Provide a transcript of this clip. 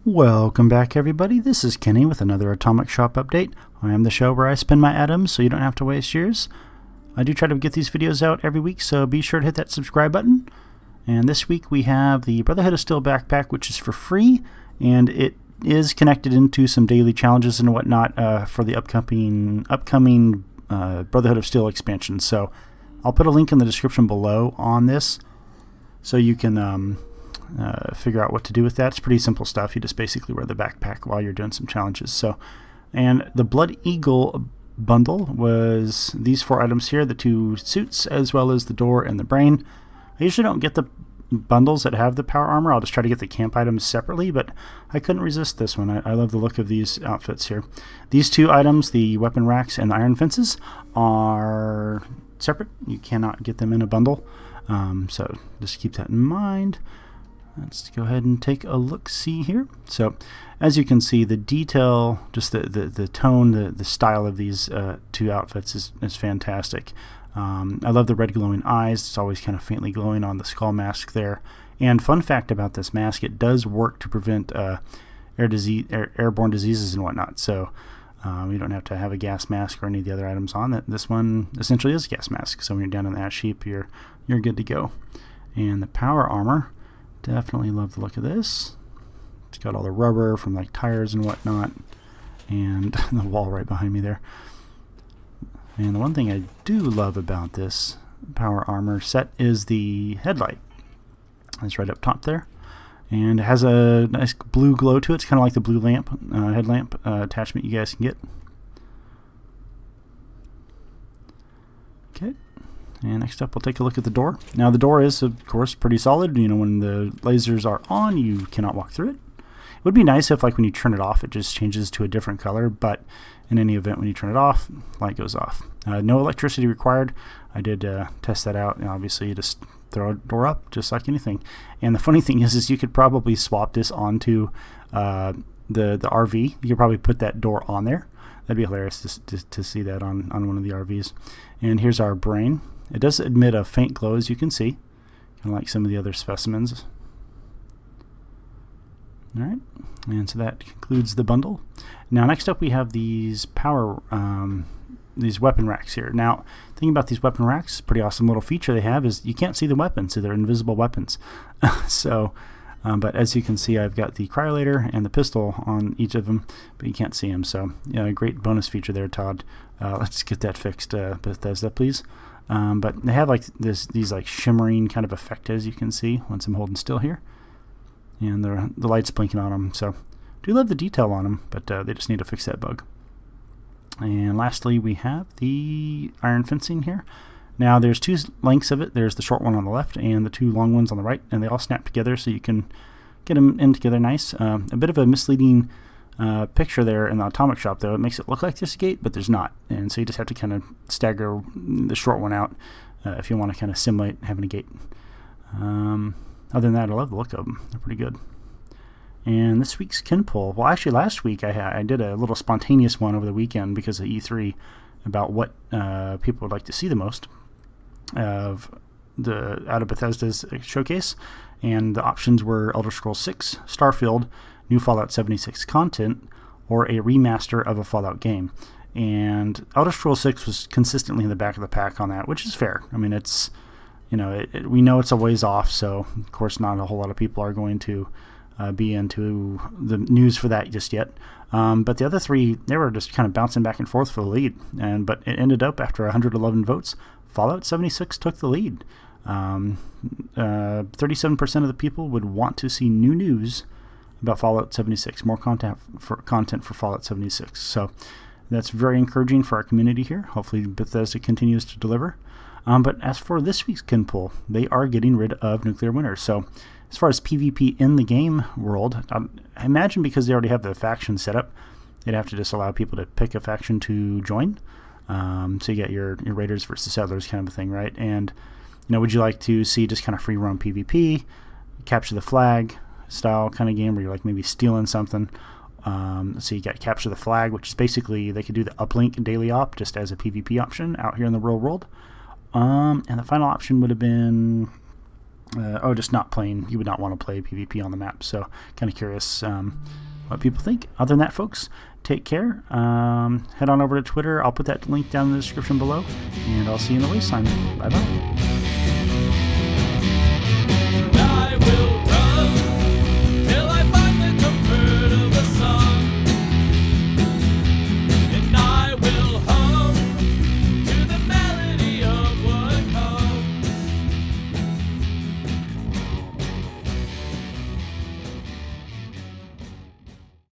Welcome back, everybody. This is Kenny with another Atomic Shop update. I am the show where I spend my atoms so you don't have to waste yours. I do try to get these videos out every week, so be sure to hit that subscribe button. And this week we have the Brotherhood of Steel backpack, which is for free, and it is connected into some daily challenges and whatnot for the upcoming Brotherhood of Steel expansion. So I'll put a link in the description below on this so you can figure out what to do with that. It's pretty simple stuff. You just basically wear the backpack while you're doing some challenges. And the Blood Eagle bundle was these 4 items here, the 2 suits as well as the door and the brain. I usually don't get the bundles that have the power armor. I'll just try to get the camp items separately, but I couldn't resist this one. I love the look of these outfits here. These 2 items, the weapon racks and the iron fences, are separate. You cannot get them in a bundle, so just keep that in mind. Let's go ahead and take a look-see here. So, as you can see, the detail, just the tone, the style of these 2 outfits is fantastic. I love the red glowing eyes. It's always kind of faintly glowing on the skull mask there. And fun fact about this mask, it does work to prevent airborne diseases and whatnot. So, you don't have to have a gas mask or any of the other items on. This one essentially is a gas mask. So when you're down in the ash heap, you're good to go. And the power armor. Definitely love the look of this. It's got all the rubber from like tires and whatnot, and the wall right behind me there. And the one thing I do love about this power armor set is the headlight. It's right up top there, and it has a nice blue glow to it. It's kind of like the blue lamp headlamp attachment you guys can get. Okay. And next up, we'll take a look at the door. Now, the door is, of course, pretty solid. You know, when the lasers are on, you cannot walk through it. It would be nice if, like, when you turn it off, it just changes to a different color. But in any event, when you turn it off, light goes off. No electricity required. I did test that out. And obviously, you just throw a door up, just like anything. And the funny thing is you could probably swap this onto the RV. You could probably put that door on there. That'd be hilarious to see that on one of the RVs. And here's our brain. It does emit a faint glow, as you can see, kind of like some of the other specimens. Alright, and so that concludes the bundle. Now, next up we have these these weapon racks here. Now, thinking about these weapon racks, pretty awesome little feature they have is you can't see the weapons, so they're invisible weapons. But as you can see, I've got the cryolator and the pistol on each of them, but you can't see them. So, yeah, great bonus feature there, Todd. Let's get that fixed, Bethesda, please. But they have like these like shimmering kind of effect, as you can see once I'm holding still here, and the light's blinking on them. So do love the detail on them, but they just need to fix that bug. And lastly, we have the iron fencing here. Now there's 2 lengths of it. There's the short one on the left and the 2 long ones on the right, and they all snap together so you can get them in together nice. A bit of a misleading picture there in the Atomic Shop, though. It makes it look like there's a gate, but there's not, and so you just have to kind of stagger the short one out if you want to kind of simulate having a gate. Other than that, I love the look of them. They're pretty good. And this week's kin pull, well, actually last week I did a little spontaneous one over the weekend because of E3 about what people would like to see the most out of Bethesda's showcase, and the options were Elder Scrolls 6, Starfield, new Fallout 76 content, or a remaster of a Fallout game. And Elder Scrolls 6 was consistently in the back of the pack on that, which is fair. I mean, it's, you know, we know it's a ways off, so of course not a whole lot of people are going to be into the news for that just yet. But the other 3, they were just kind of bouncing back and forth for the lead. But it ended up, after 111 votes, Fallout 76 took the lead. 37% of the people would want to see new news about Fallout 76, more content for Fallout 76. So that's very encouraging for our community here. Hopefully Bethesda continues to deliver. But as for this week's kin pull, they are getting rid of nuclear winter. So as far as PvP in the game world, I imagine because they already have the faction set up, they'd have to just allow people to pick a faction to join. So you get your raiders versus settlers kind of a thing, right? And, you know, would you like to see just kind of free roam PvP, capture the flag style kind of game where you're like maybe stealing something? So you got capture the flag, which is basically they could do the uplink daily op just as a PvP option out here in the real world. And the final option would have been just not playing. You would not want to play PvP on the map. So kind of curious what people think. Other than that, folks, take care. Head on over to Twitter. I'll put that link down in the description below, and I'll see you in the wasteland. Bye-bye.